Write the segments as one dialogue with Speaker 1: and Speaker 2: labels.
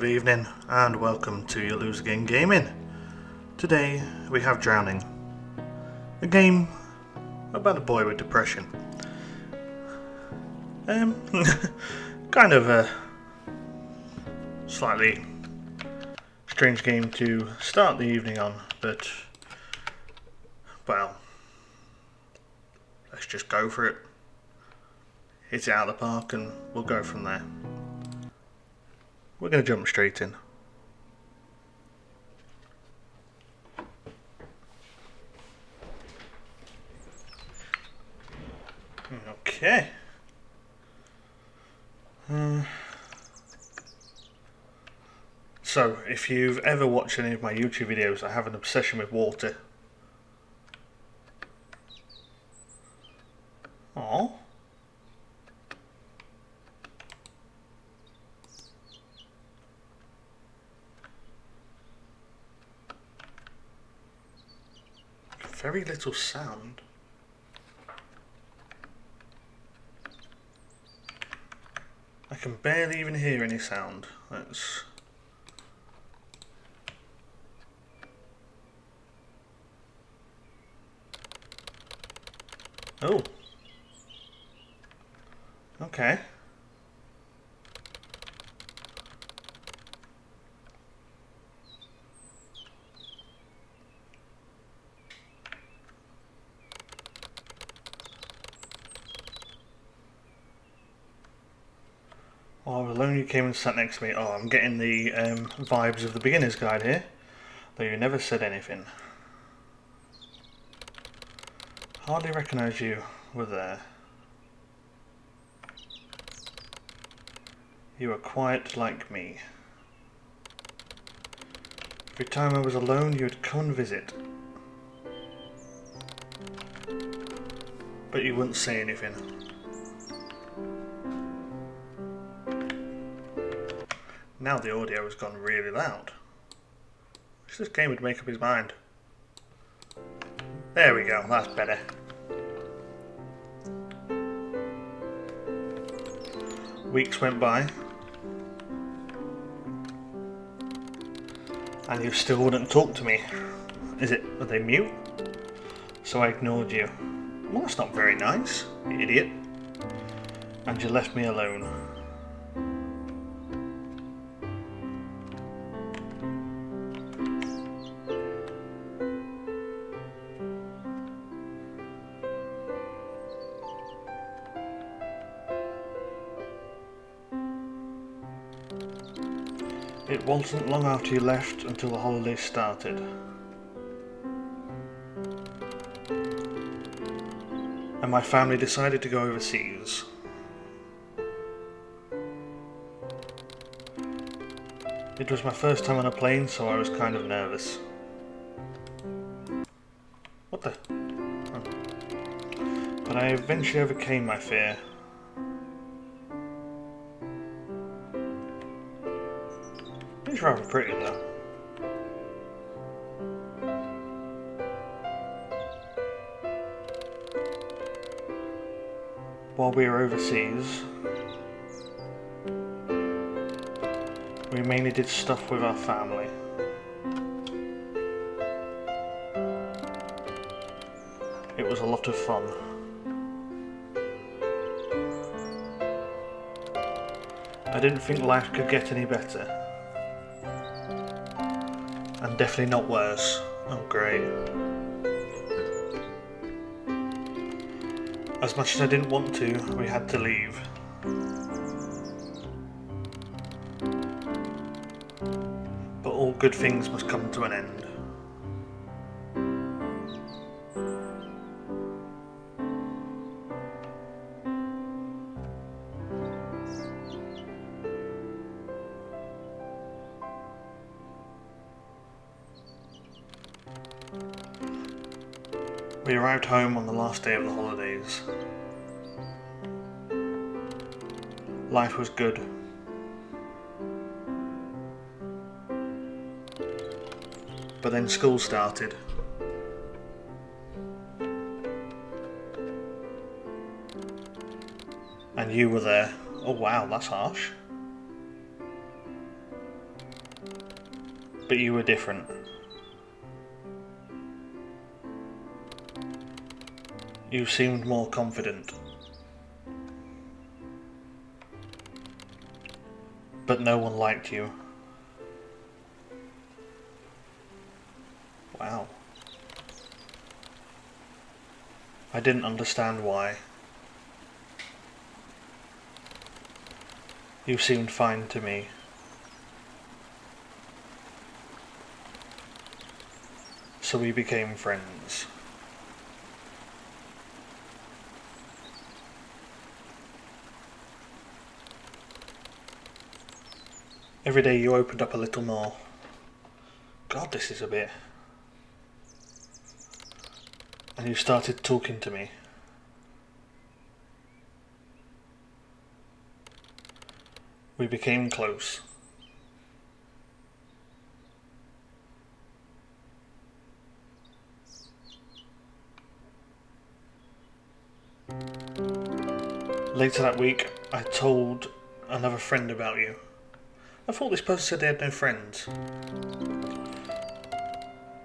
Speaker 1: Good evening and welcome to Your Lose Again Gaming. Today we have Drowning, a game about a boy with depression. Kind of a slightly strange game to start the evening on, but well, let's just go for it. Hit it out of the park and we'll go from there. We're going to jump straight in. Okay. So, if you've ever watched any of my YouTube videos, I have an obsession with water. Aww. Very little sound. I can barely even hear any sound. That's... Oh. Okay. Oh, alone you came and sat next to me. Oh, I'm getting the vibes of the beginner's guide here, though you never said anything. Hardly recognise you were there. You were quiet like me. Every time I was alone, you would come and visit. But you wouldn't say anything. Now the audio has gone really loud. Wish this game would make up his mind. There we go, that's better. Weeks went by, and you still wouldn't talk to me. Are they mute? So I ignored you. Well, that's not very nice, you idiot. And you left me alone. It wasn't long after you left until the holidays started. And my family decided to go overseas. It was my first time on a plane, so I was kind of nervous. What the? Oh. But I eventually overcame my fear. It's rather pretty though. While we were overseas, we mainly did stuff with our family. It was a lot of fun. I didn't think life could get any better. And definitely not worse. Oh great. As much as I didn't want to, we had to leave. But all good things must come to an end. We arrived home on the last day of the holidays. Life was good. But then school started. And you were there. Oh wow, that's harsh. But you were different. You seemed more confident. But no one liked you. Wow. I didn't understand why. You seemed fine to me. So we became friends. Every day you opened up a little more. God, this is a bit... And you started talking to me. We became close. Later that week, I told another friend about you. I thought this person said they had no friends.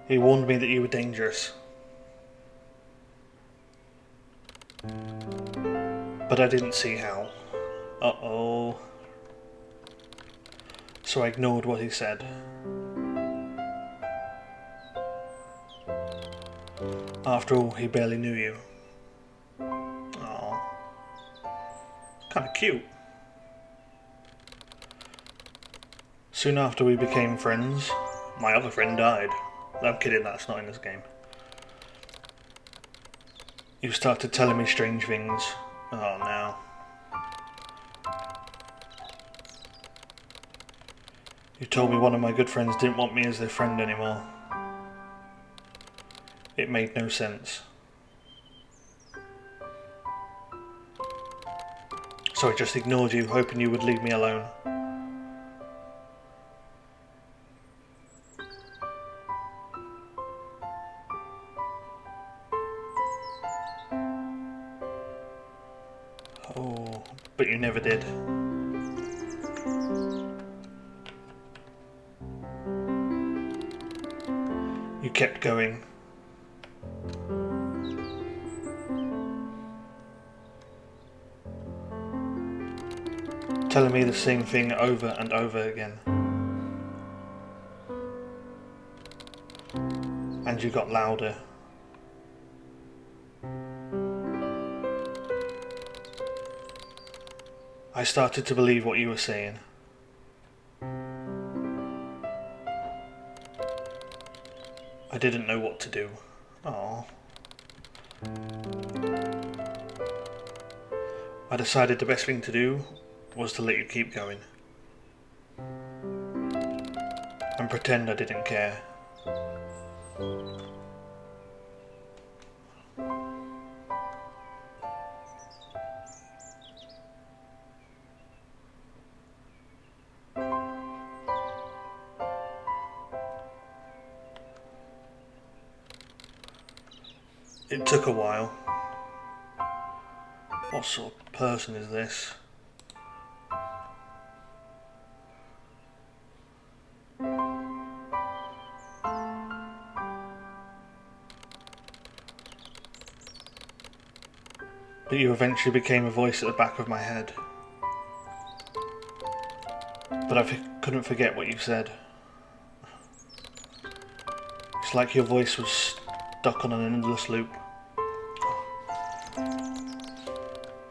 Speaker 1: He warned me that you were dangerous. But I didn't see how. Uh-oh. So I ignored what he said. After all, he barely knew you. Aww. Kinda cute. Soon after we became friends, my other friend died. I'm kidding, that's not in this game. You started telling me strange things. Oh no. You told me one of my good friends didn't want me as their friend anymore. It made no sense. So I just ignored you, hoping you would leave me alone. Oh, but you never did. You kept going. Telling me the same thing over and over again. And you got louder. I started to believe what you were saying. I didn't know what to do. Aww. I decided the best thing to do was to let you keep going. And pretend I didn't care. It took a while. What sort of person is this? But you eventually became a voice at the back of my head. But I couldn't forget what you said. It's like your voice was stuck on an endless loop.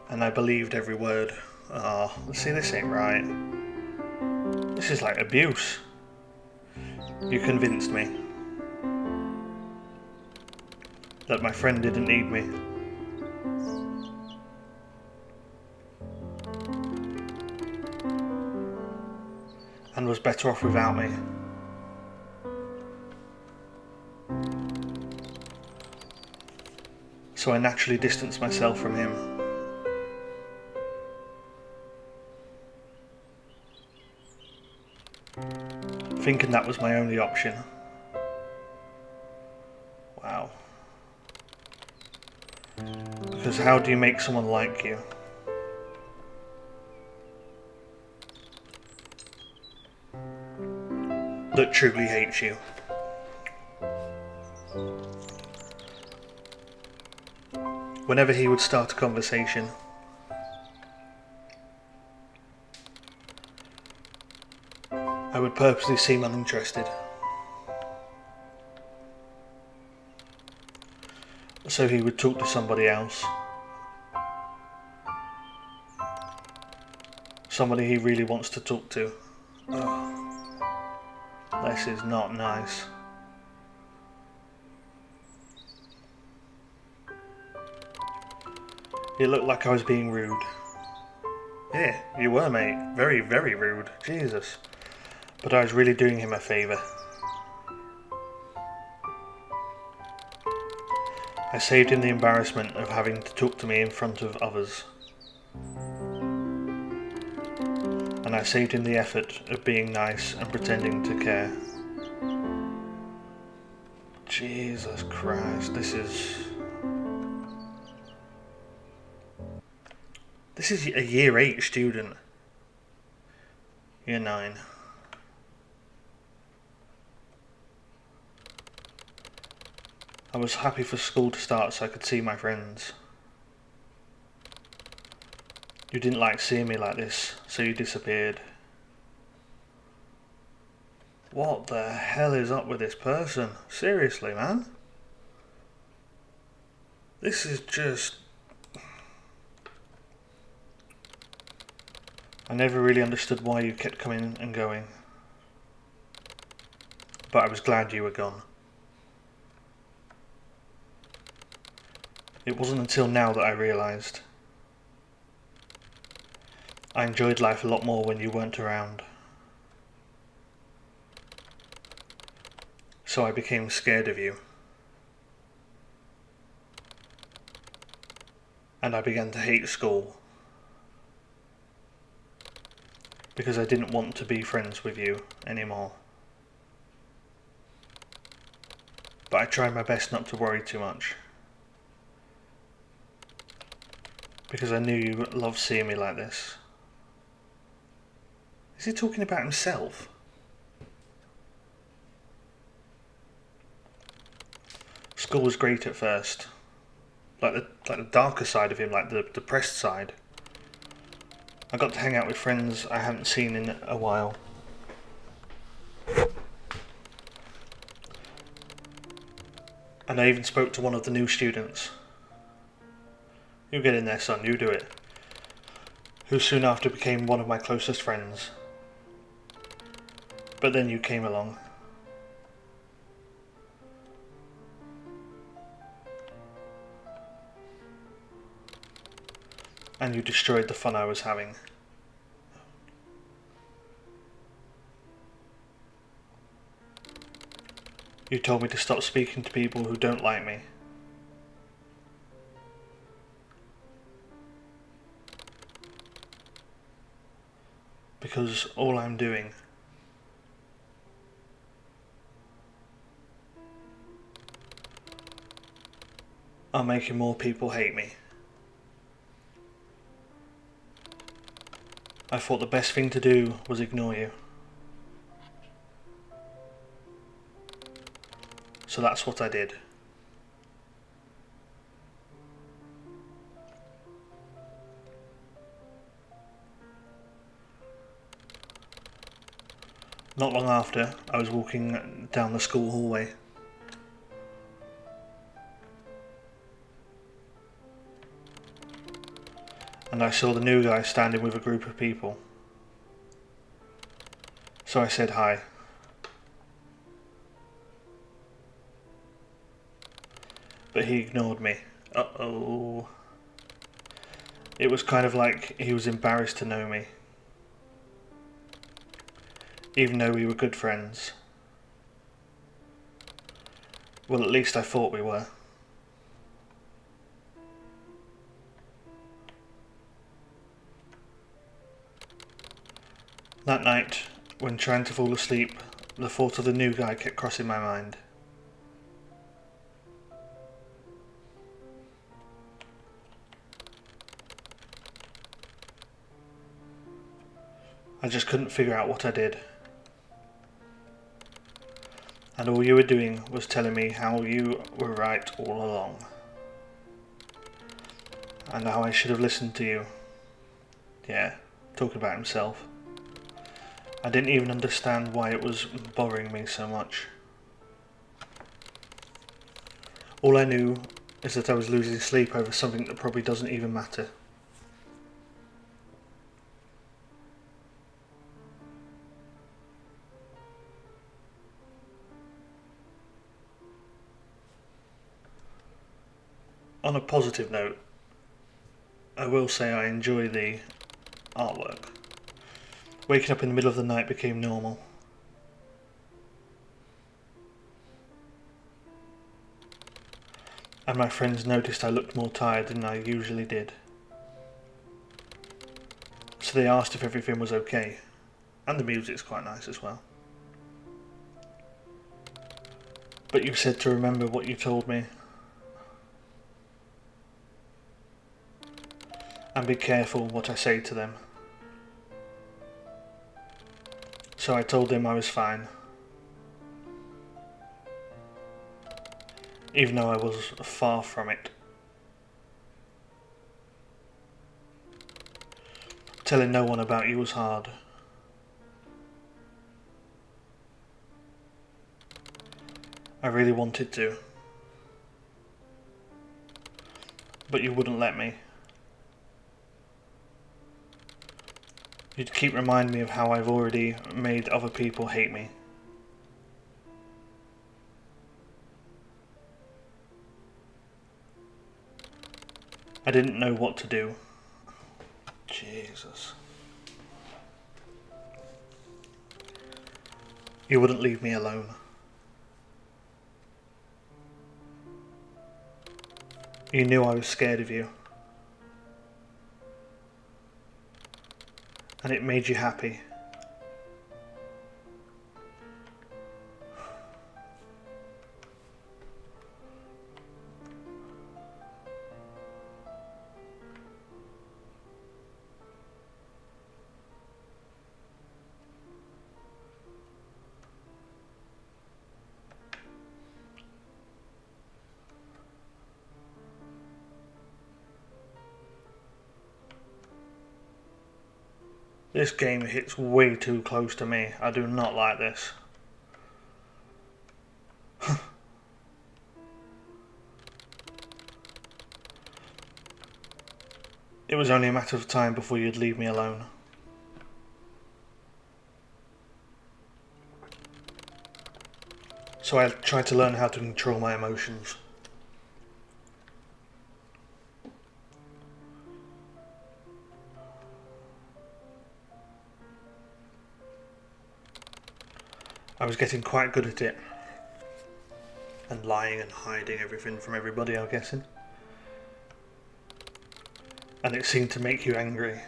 Speaker 1: And I believed every word. Oh, see, this ain't right. This is like abuse. You convinced me that my friend didn't need me. And was better off without me. So I naturally distanced myself from him. Thinking that was my only option. Wow. Because how do you make someone like you? that truly hates you. Whenever he would start a conversation, I would purposely seem uninterested, so he would talk to somebody else, somebody he really wants to talk to. Oh, this is not nice. It looked like I was being rude. Yeah, you were, mate. Very, very rude. Jesus. But I was really doing him a favour. I saved him the embarrassment of having to talk to me in front of others. And I saved him the effort of being nice and pretending to care. Jesus Christ, this is a year 8 student. Year 9. I was happy for school to start so I could see my friends. You didn't like seeing me like this, so you disappeared. What the hell is up with this person? Seriously, man? This is just... I never really understood why you kept coming and going. But I was glad you were gone. It wasn't until now that I realised. I enjoyed life a lot more when you weren't around. So I became scared of you. And I began to hate school. Because I didn't want to be friends with you anymore. But I tried my best not to worry too much. Because I knew you loved seeing me like this. Is he talking about himself? School was great at first. Like the darker side of him, like the depressed side. I got to hang out with friends I hadn't seen in a while. And I even spoke to one of the new students. You get in there, son, you do it. Who soon after became one of my closest friends. But then you came along. And you destroyed the fun I was having. You told me to stop speaking to people who don't like me. Because all I'm doing are making more people hate me. I thought the best thing to do was ignore you. So that's what I did. Not long after, I was walking down the school hallway. And I saw the new guy standing with a group of people. So I said hi. But he ignored me. Uh-oh. It was kind of like he was embarrassed to know me. Even though we were good friends. Well, at least I thought we were. That night, when trying to fall asleep, the thought of the new guy kept crossing my mind. I just couldn't figure out what I did. and all you were doing was telling me how you were right all along, and how I should have listened to you. Yeah, talking about himself. I didn't even understand why it was bothering me so much. All I knew is that I was losing sleep over something that probably doesn't even matter. On a positive note, I will say I enjoy the artwork. Waking up in the middle of the night became normal. And my friends noticed I looked more tired than I usually did. So they asked if everything was okay. And the music's quite nice as well. But you said to remember what you told me. And be careful what I say to them. So I told them I was fine. Even though I was far from it. Telling no one about you was hard. I really wanted to. But you wouldn't let me. You'd keep reminding me of how I've already made other people hate me. I didn't know what to do. Jesus. You wouldn't leave me alone. You knew I was scared of you. And it made you happy. This game hits way too close to me. I do not like this. It was only a matter of time before you'd leave me alone. So I tried to learn how to control my emotions. I was getting quite good at it. And lying and hiding everything from everybody, I'm guessing. And it seemed to make you angry.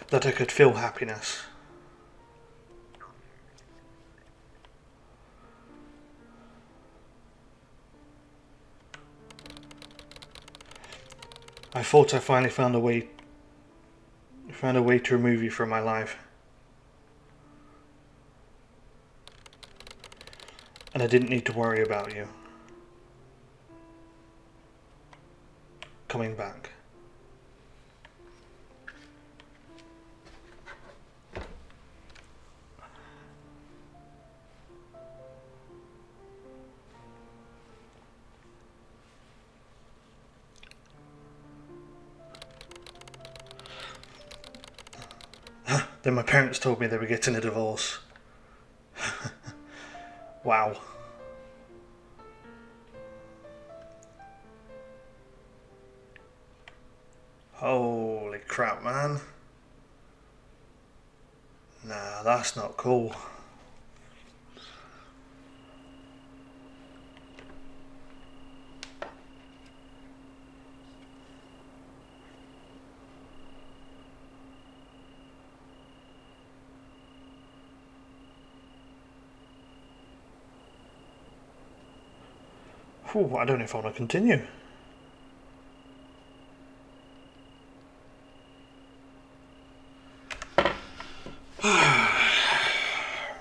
Speaker 1: That I could feel happiness. I thought I finally found a way to remove you from my life. And I didn't need to worry about you coming back. Then my parents told me they were getting a divorce. Wow. Holy crap, man. Nah, that's not cool. Whew, I don't know if I want to continue.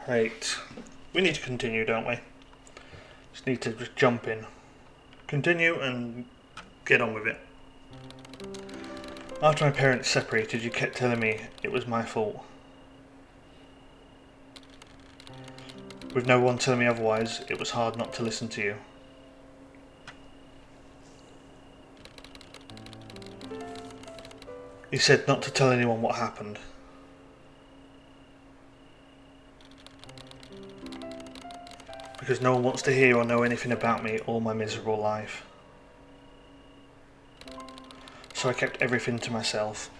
Speaker 1: Right. We need to continue, don't we? Just need to just jump in. Continue and get on with it. After my parents separated, you kept telling me it was my fault. With no one telling me otherwise, it was hard not to listen to you. You said not to tell anyone what happened. Because no one wants to hear or know anything about me or my miserable life. So I kept everything to myself.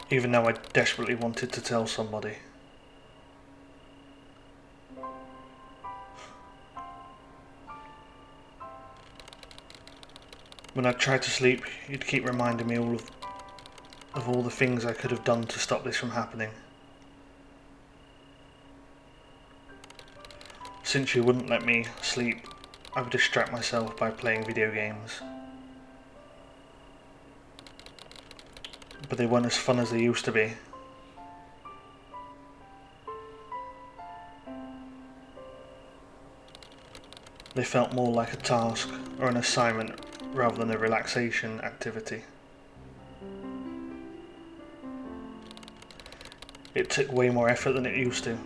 Speaker 1: Even though I desperately wanted to tell somebody. When I tried to sleep, you'd keep reminding me of all the things I could have done to stop this from happening. Since you wouldn't let me sleep, I would distract myself by playing video games. But they weren't as fun as they used to be. They felt more like a task or an assignment rather than a relaxation activity. It took way more effort than it used to.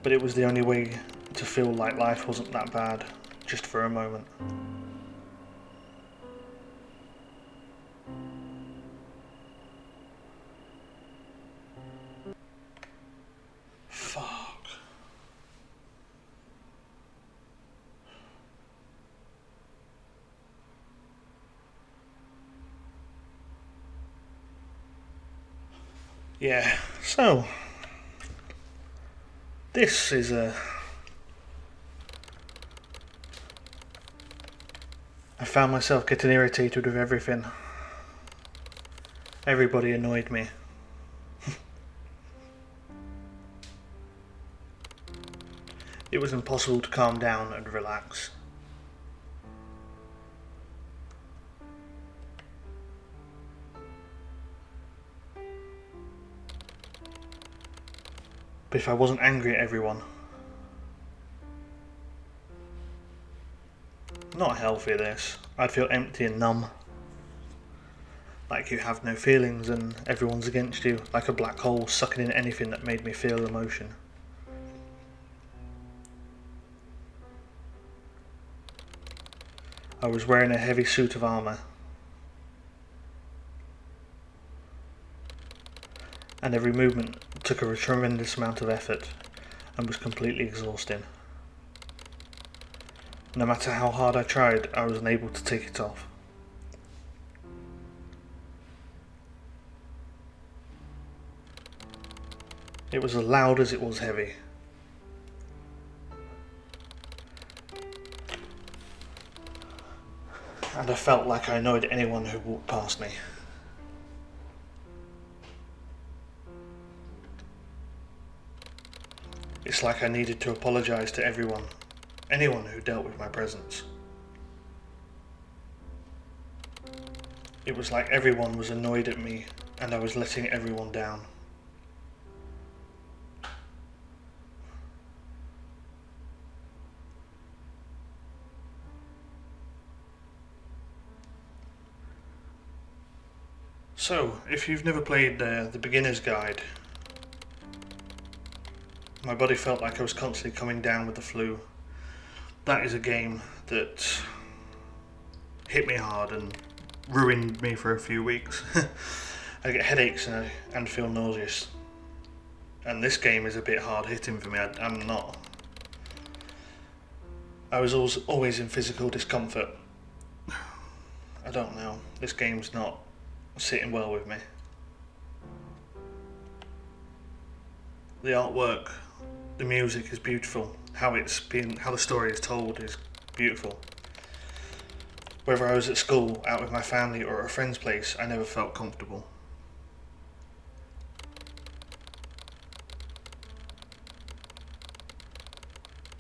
Speaker 1: But it was the only way to feel like life wasn't that bad, just for a moment. Fuck. Yeah, so this is I found myself getting irritated with everything. Everybody annoyed me. It was impossible to calm down and relax. But if I wasn't angry at everyone, not healthy this, I'd feel empty and numb. Like you have no feelings and everyone's against you, like a black hole sucking in anything that made me feel emotion. I was wearing a heavy suit of armour. And every movement took a tremendous amount of effort and was completely exhausting. No matter how hard I tried, I was unable to take it off. It was as loud as it was heavy. And I felt like I annoyed anyone who walked past me. It's like I needed to apologise to anyone who dealt with my presence. It was like everyone was annoyed at me and I was letting everyone down. So, if you've never played the beginner's guide, my body felt like I was constantly coming down with the flu. That is a game that hit me hard and ruined me for a few weeks. I get headaches and feel nauseous. And this game is a bit hard hitting for me. I was always in physical discomfort. I don't know, this game's not sitting well with me. The artwork, the music is beautiful. How the story is told is beautiful. Whether I was at school, out with my family, or at a friend's place, I never felt comfortable.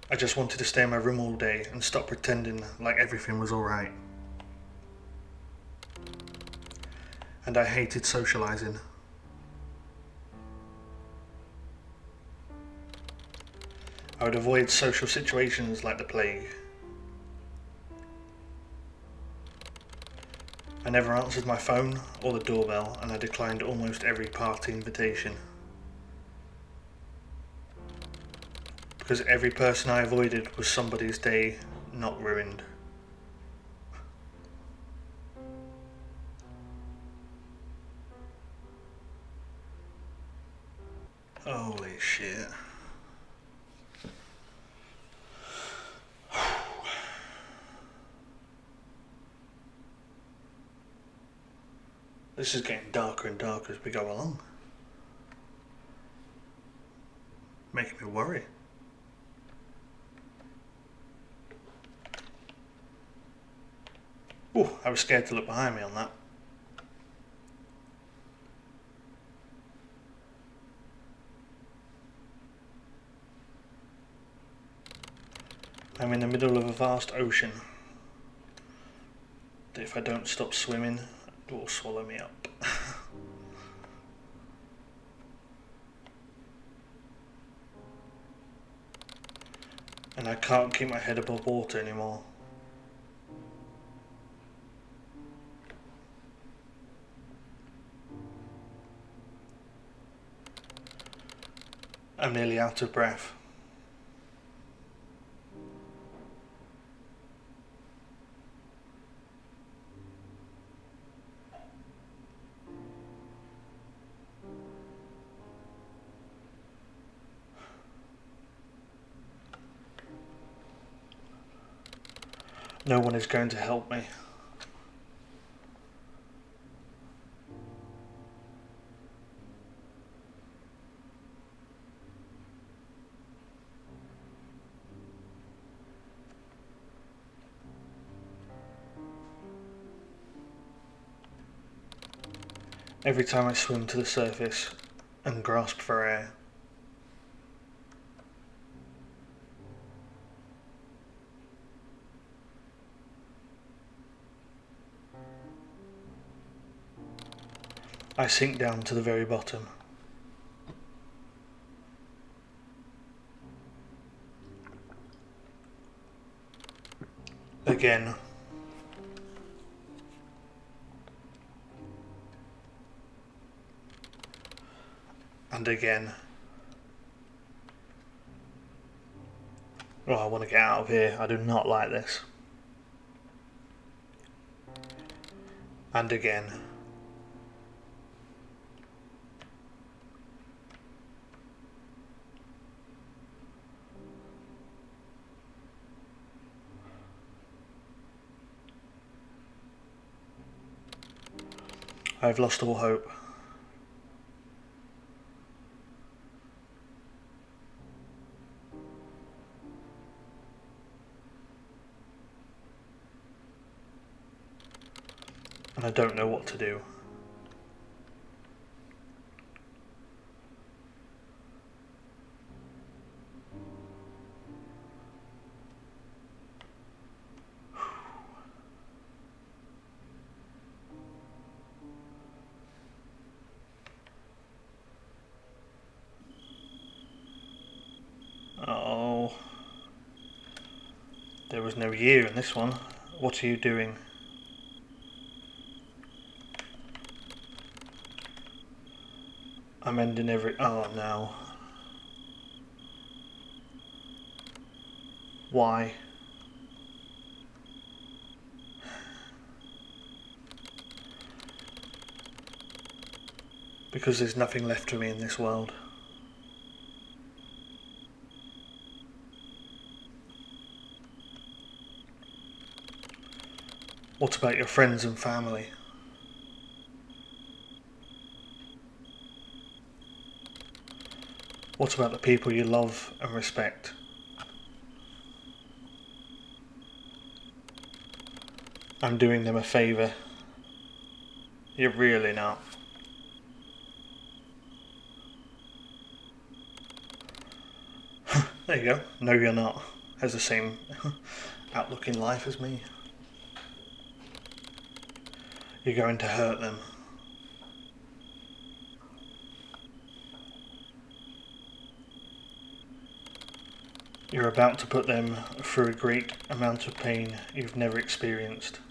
Speaker 1: I just wanted to stay in my room all day and stop pretending like everything was alright. and I hated socialising. I would avoid social situations like the plague. I never answered my phone or the doorbell, and I declined almost every party invitation. Because every person I avoided was somebody's day not ruined. Holy shit. This is getting darker and darker as we go along. Making me worry. Ooh, I was scared to look behind me on that. I'm in the middle of a vast ocean that if I don't stop swimming, it will swallow me up. And I can't keep my head above water anymore. I'm nearly out of breath. No one is going to help me. Every time I swim to the surface and grasp for air, I sink down to the very bottom. Again. And again. Oh, I want to get out of here. I do not like this. And again. I've lost all hope. And I don't know what to do. Oh, there was no year in this one. What are you doing? I'm ending every... Oh no. Why? Because there's nothing left for me in this world. What about your friends and family? What about the people you love and respect? I'm doing them a favour. You're really not. There you go. No, you're not. Has the same outlook in life as me. You're going to hurt them. You're about to put them through a great amount of pain you've never experienced.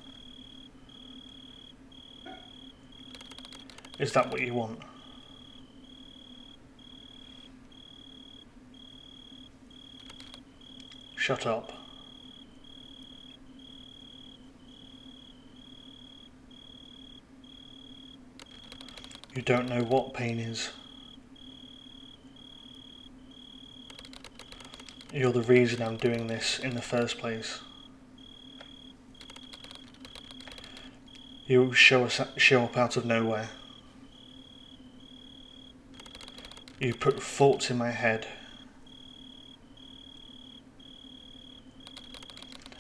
Speaker 1: Is that what you want? Shut up. You don't know what pain is. You're the reason I'm doing this in the first place. You show up out of nowhere. You put thoughts in my head.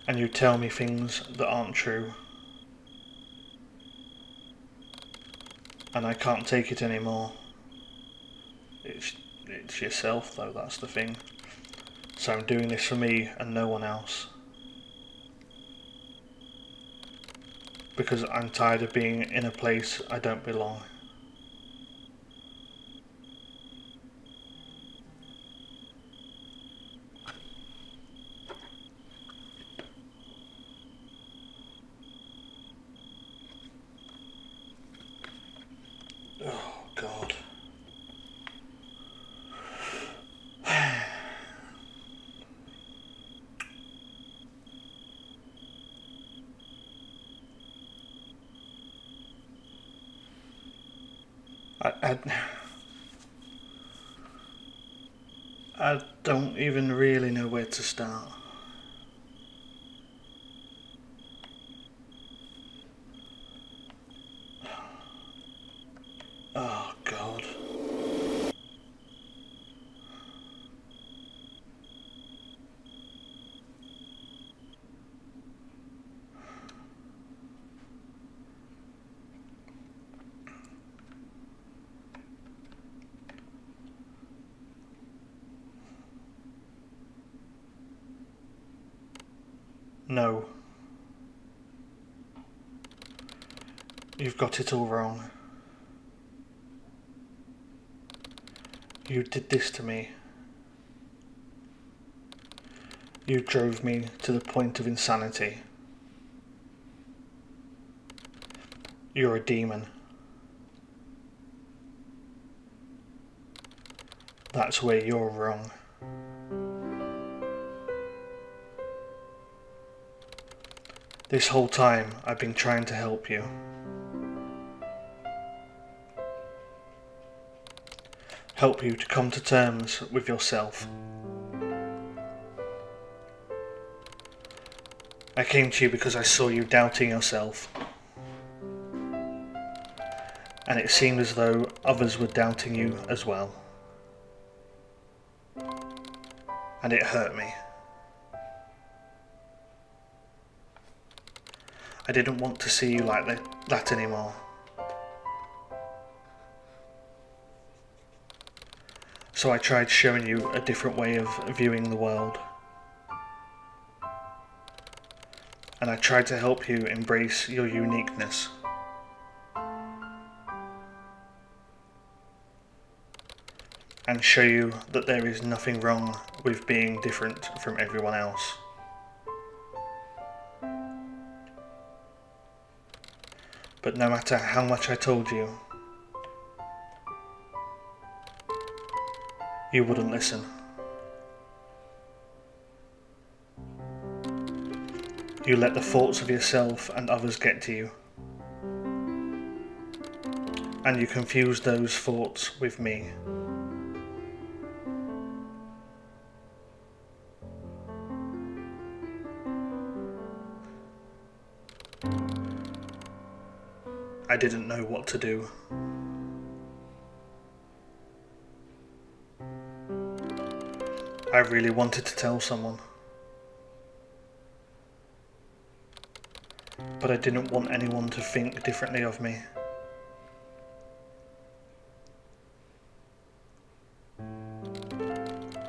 Speaker 1: And you tell me things that aren't true. And I can't take it anymore. It's yourself though, that's the thing. So I'm doing this for me and no one else. Because I'm tired of being in a place I don't belong. Oh God. I don't even really know where to start. Oh God. No. You've got it all wrong. You did this to me. You drove me to the point of insanity. You're a demon. That's where you're wrong. This whole time I've been trying to help you. Help you to come to terms with yourself. I came to you because I saw you doubting yourself. And it seemed as though others were doubting you as well. And it hurt me. I didn't want to see you like that anymore. So I tried showing you a different way of viewing the world. And I tried to help you embrace your uniqueness. And show you that there is nothing wrong with being different from everyone else. But no matter how much I told you, you wouldn't listen. You let the thoughts of yourself and others get to you. And you confuse those thoughts with me. I didn't know what to do. I really wanted to tell someone. But I didn't want anyone to think differently of me.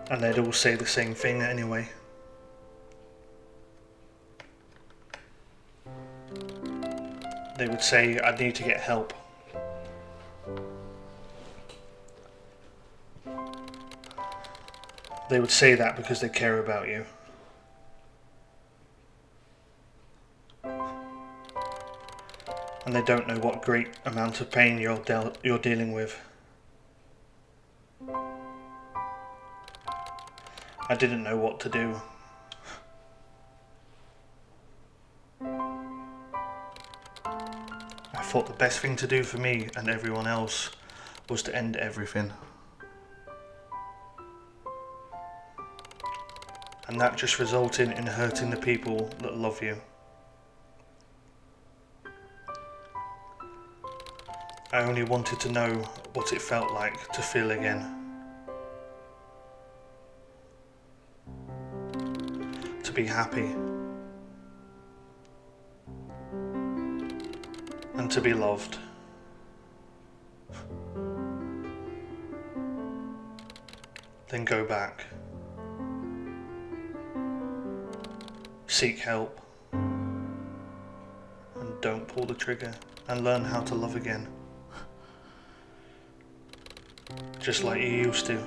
Speaker 1: And they'd all say the same thing anyway. They would say I'd need to get help. They would say that because they care about you. And they don't know what great amount of pain you're dealing with. I didn't know what to do. I thought the best thing to do for me and everyone else was to end everything. And that just resulted in hurting the people that love you. I only wanted to know what it felt like to feel again. To be happy. And to be loved. Then go back. Seek help. And don't pull the trigger. And learn how to love again. Just like you used to.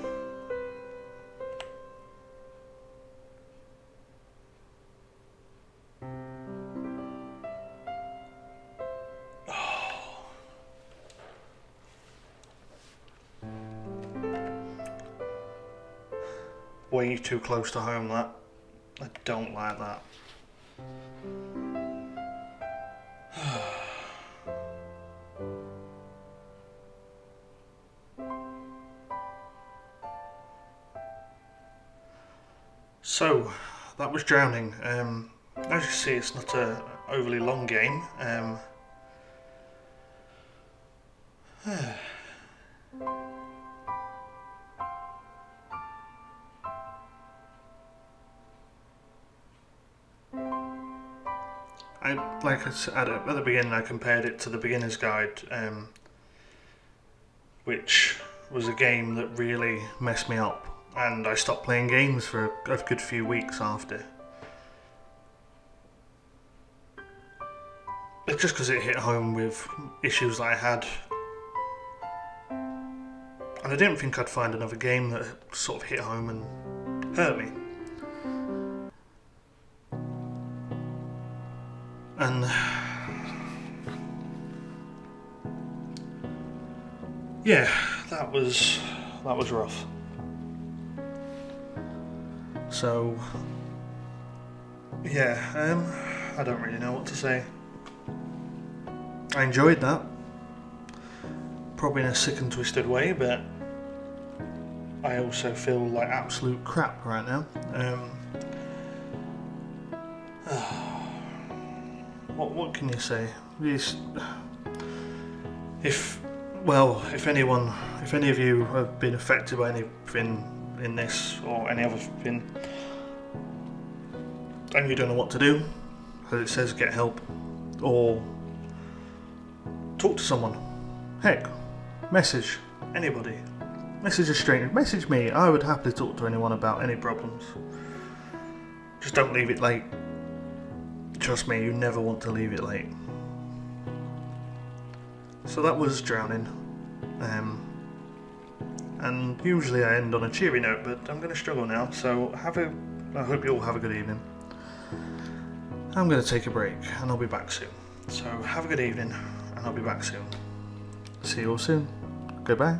Speaker 1: Way too close to home, that. I don't like that. So, that was Drowning. As you see, it's not an overly long game. Like I said at the beginning, I compared it to the Beginner's Guide, which was a game that really messed me up, and I stopped playing games for a good few weeks after. It's just because it hit home with issues that I had, and I didn't think I'd find another game that sort of hit home and hurt me. And yeah, that was rough. So yeah, I don't really know what to say. I enjoyed that, probably in a sick and twisted way, but I also feel like absolute crap right now. What can you say? If any of you have been affected by anything in this or any other thing, and you don't know what to do, as it says, get help or talk to someone. Heck, message anybody. Message a stranger. Message me. I would happily talk to anyone about any problems. Just don't leave it late. Trust me, you never want to leave it late. So that was Drowning. And usually I end on a cheery note, but I'm going to struggle now, so I hope you all have a good evening. I'm going to take a break, and I'll be back soon. So have a good evening, and I'll be back soon. See you all soon. Goodbye.